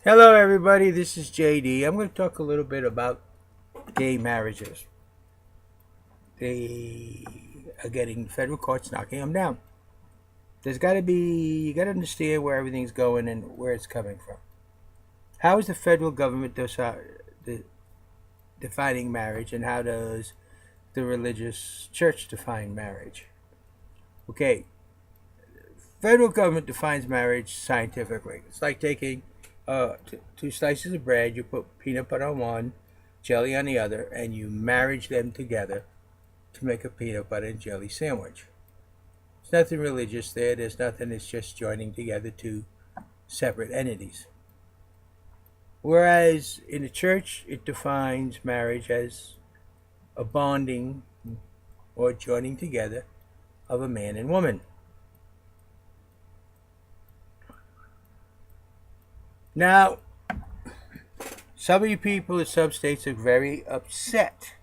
Hello, everybody. This is JD. I'm going to talk a little bit about gay marriages. They are getting federal courts knocking them down. You got to understand where everything's going and where it's coming from. How is the federal government defining marriage, and how does the religious church define marriage? Okay, federal government defines marriage scientifically. It's like taking two slices of bread, you put peanut butter on one, jelly on the other, and you marriage them together to make a peanut butter and jelly sandwich. There's nothing religious there. There's nothing. It's just joining together two separate entities. Whereas in the church, it defines marriage as a bonding or joining together of a man and woman. Now, some of you people in some states are very upset.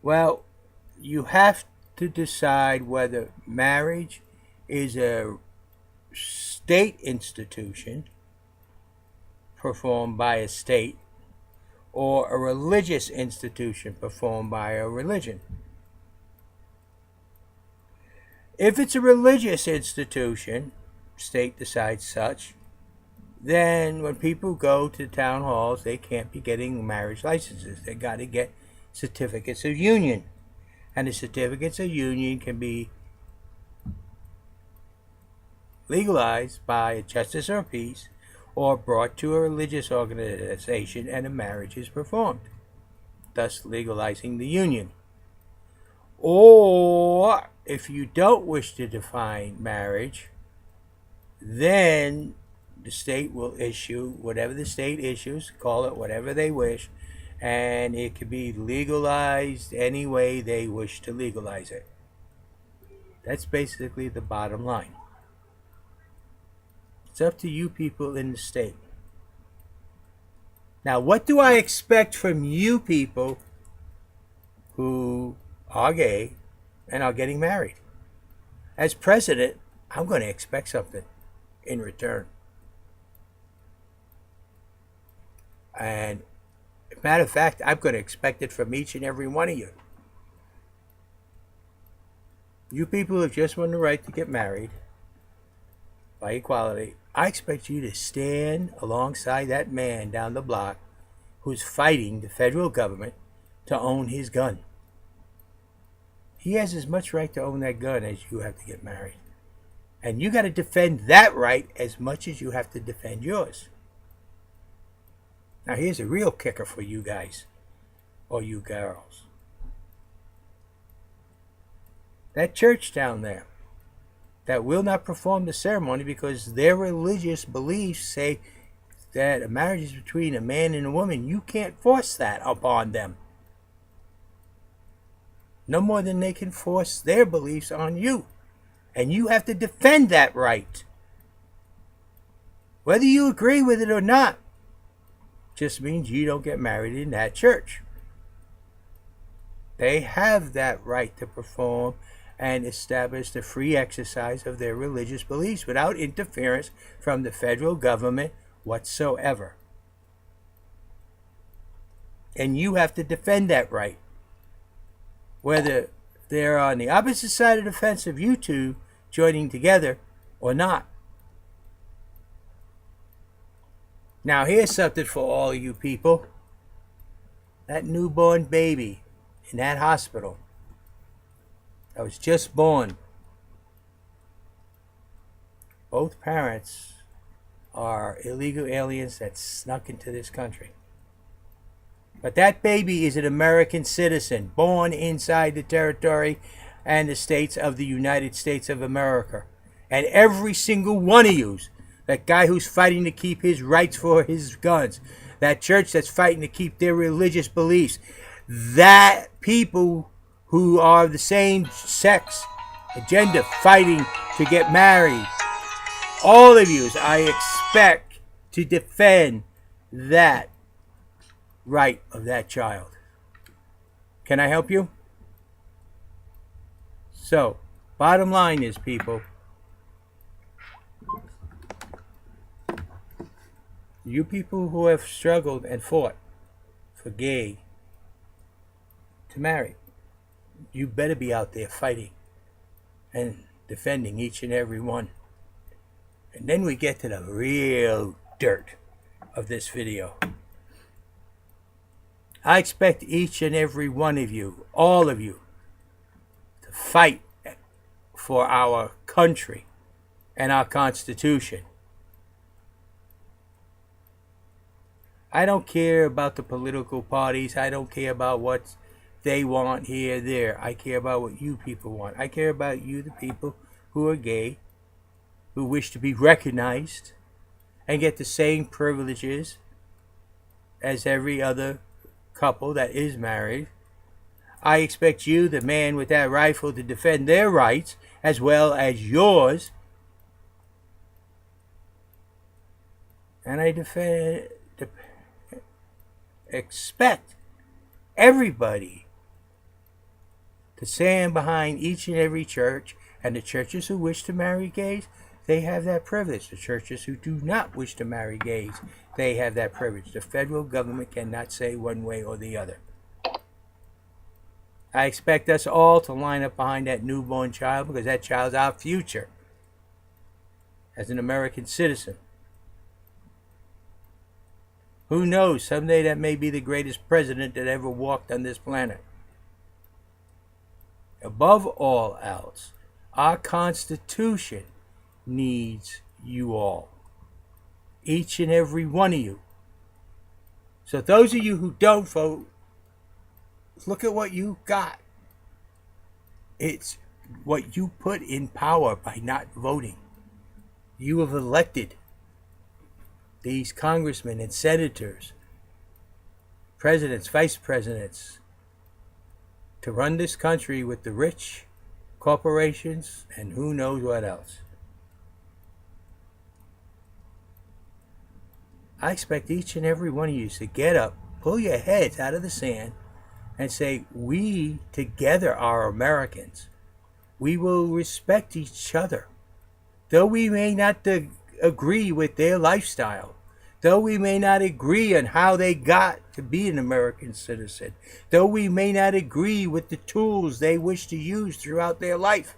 Well, you have to decide whether marriage is a state institution performed by a state or a religious institution performed by a religion. If it's a religious institution, state decides such, then when people go to town halls, they can't be getting marriage licenses. They got to get certificates of union. And the certificates of union can be legalized by a justice of peace or brought to a religious organization, and a marriage is performed, thus legalizing the union. Or if you don't wish to define marriage, then the state will issue whatever the state issues, call it whatever they wish, and it can be legalized any way they wish to legalize it. That's basically the bottom line. It's up to you people in the state. Now, what do I expect from you people who are gay and are getting married? As president, I'm going to expect something in return. And as a matter of fact, I'm going to expect it from each and every one of you. You people who just won the right to get married by equality, I expect you to stand alongside that man down the block who's fighting the federal government to own his gun. He has as much right to own that gun as you have to get married. And you got to defend that right as much as you have to defend yours. Now here's a real kicker for you guys, or you girls. That church down there that will not perform the ceremony because their religious beliefs say that a marriage is between a man and a woman, you can't force that upon them. No more than they can force their beliefs on you. And you have to defend that right. Whether you agree with it or not, just means you don't get married in that church. They have that right to perform and establish the free exercise of their religious beliefs without interference from the federal government whatsoever. And you have to defend that right. Whether they're on the opposite side of the fence of you two joining together or not. Now here's something for all you people. That newborn baby in that hospital that was just born, both parents are illegal aliens that snuck into this country. But that baby is an American citizen born inside the territory and the states of the United States of America. And every single one of you, that guy who's fighting to keep his rights for his guns, that church that's fighting to keep their religious beliefs, that people who are the same sex agenda fighting to get married, all of you, I expect to defend that right of that child. Can I help you? So, bottom line is, people, You people who have struggled and fought for gay to marry, you better be out there fighting and defending each and every one. And then we get to the real dirt of this video. I expect each and every one of you, all of you, to fight for our country and our Constitution. I don't care about the political parties. I don't care about what they want here, there. I care about what you people want. I care about you, the people who are gay, who wish to be recognized and get the same privileges as every other couple that is married. I expect you, the man with that rifle, to defend their rights as well as yours. And I expect everybody to stand behind each and every church, and the churches who wish to marry gays, they have that privilege. The churches who do not wish to marry gays, they have that privilege. The federal government cannot say one way or the other. I expect us all to line up behind that newborn child, because that child's our future as an American citizen. Who knows, someday that may be the greatest president that ever walked on this planet. Above all else, our Constitution needs you all. Each and every one of you. So those of you who don't vote, look at what you got. It's what you put in power by not voting. You have elected these congressmen and senators, presidents, vice presidents, to run this country with the rich, corporations, and who knows what else. I expect each and every one of you to get up, pull your heads out of the sand, and say, we together are Americans. We will respect each other. Though we may not agree with their lifestyle, though we may not agree on how they got to be an American citizen, though we may not agree with the tools they wish to use throughout their life,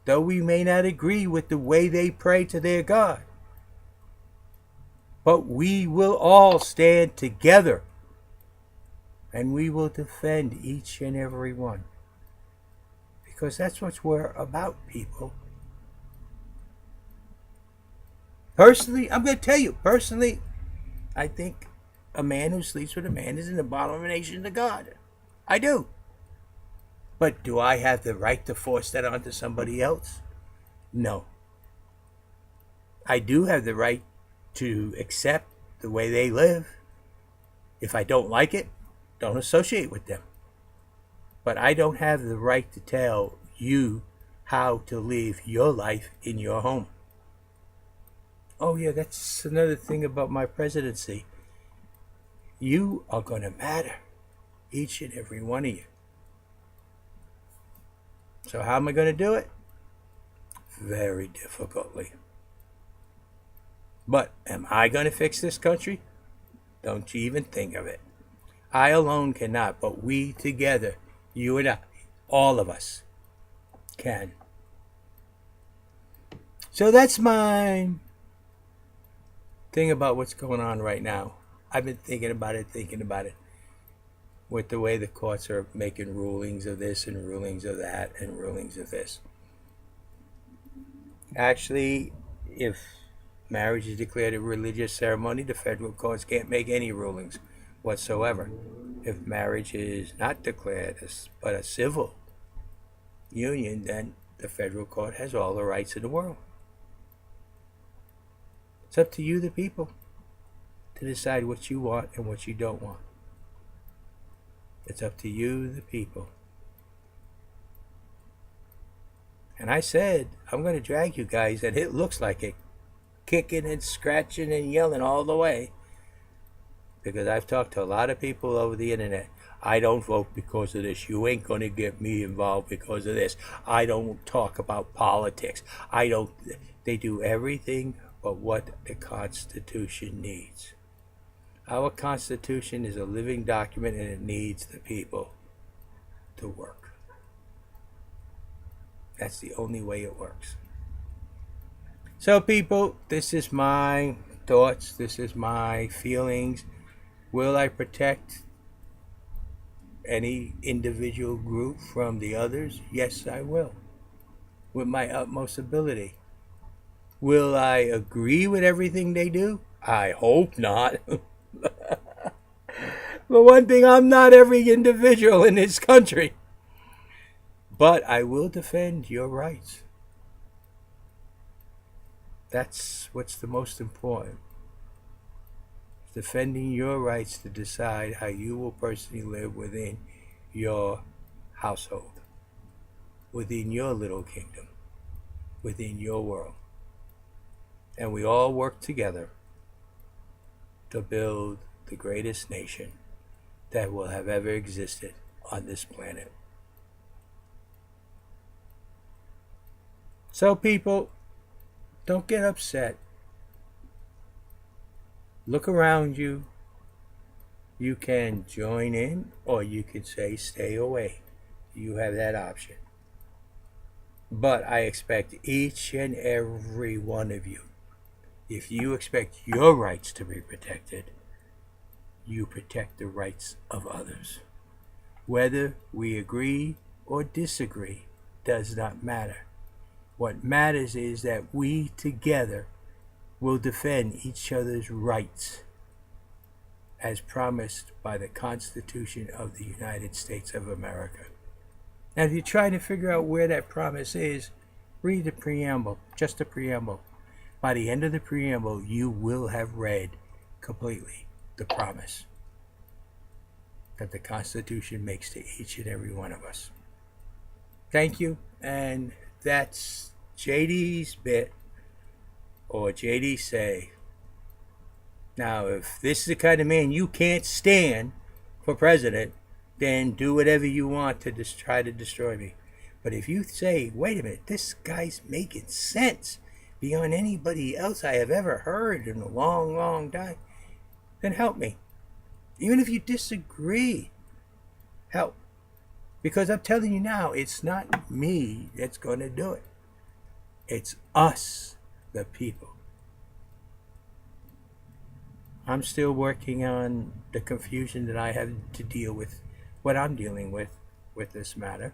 though we may not agree with the way they pray to their God, but we will all stand together and we will defend each and every one. Because that's what we're about, people. Personally, I'm going to tell you, I think a man who sleeps with a man is an abomination to God. I do. But do I have the right to force that onto somebody else? No. I do have the right to accept the way they live. If I don't like it, don't associate with them. But I don't have the right to tell you how to live your life in your home. Oh yeah, that's another thing about my presidency. You are going to matter. Each and every one of you. So how am I going to do it? Very difficultly. But am I going to fix this country? Don't you even think of it. I alone cannot, but we together, you and I, all of us, can. So that's my thing about what's going on right now. I've been thinking about it, with the way the courts are making rulings of this and rulings of that and rulings of this. Actually, if marriage is declared a religious ceremony, the federal courts can't make any rulings whatsoever. If marriage is not declared but a civil union, then the federal court has all the rights in the world. It's up to you, the people, to decide what you want and what you don't want. It's up to you, the people. And I said, I'm going to drag you guys, and it looks like it, kicking and scratching and yelling all the way. Because I've talked to a lot of people over the internet. I don't vote because of this. You ain't going to get me involved because of this. I don't talk about politics. They do everything but what the Constitution needs. Our Constitution is a living document and it needs the people to work. That's the only way it works. So people, this is my thoughts. This is my feelings. Will I protect any individual group from the others? Yes, I will. With my utmost ability. Will I agree with everything they do? I hope not. But one thing, I'm not every individual in this country. But I will defend your rights. That's what's the most important. Defending your rights to decide how you will personally live within your household, within your little kingdom, within your world. And we all work together to build the greatest nation that will have ever existed on this planet. So people, don't get upset. Look around you. You can join in or you could say stay away. You have that option. But I expect each and every one of you, if you expect your rights to be protected, you protect the rights of others. Whether we agree or disagree does not matter. What matters is that we together will defend each other's rights as promised by the Constitution of the United States of America. Now, if you're trying to figure out where that promise is, read the preamble, just the preamble. By the end of the preamble, you will have read completely the promise that the Constitution makes to each and every one of us. Thank you, and that's JD's bit, or JD say. Now, if this is the kind of man you can't stand for president, then do whatever you want to try to destroy me. But if you say, wait a minute, this guy's making sense beyond anybody else I have ever heard in a long, long time, then help me. Even if you disagree, help. Because I'm telling you now, it's not me that's going to do it. It's us, the people. I'm still working on the confusion that I have to deal with, what I'm dealing with this matter.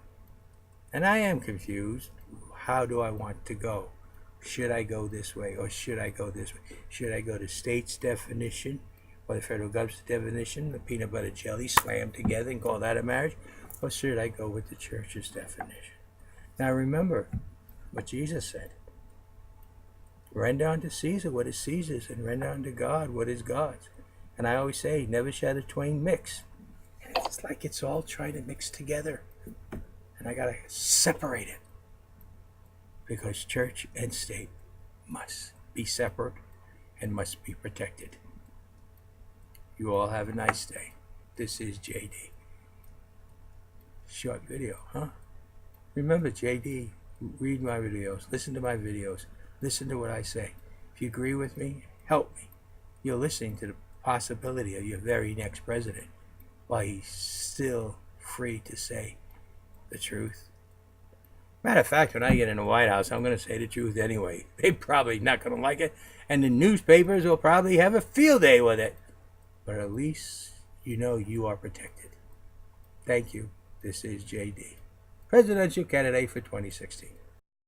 And I am confused. How do I want to go? Should I go this way or should I go this way? Should I go to state's definition or the federal government's definition, the peanut butter jelly slammed together and call that a marriage? Or should I go with the church's definition? Now remember what Jesus said. Render unto Caesar what is Caesar's and render unto God what is God's. And I always say, never shall the twain mix. And it's like it's all trying to mix together. And I got to separate it. Because church and state must be separate and must be protected. You all have a nice day. This is JD. Short video, huh? Remember, JD, read my videos, listen to my videos, listen to what I say. If you agree with me, help me. You're listening to the possibility of your very next president while he's still free to say the truth. Matter of fact, when I get in the White House, I'm going to say the truth anyway. They're probably not going to like it, and the newspapers will probably have a field day with it. But at least you know you are protected. Thank you. This is JD, presidential candidate for 2016.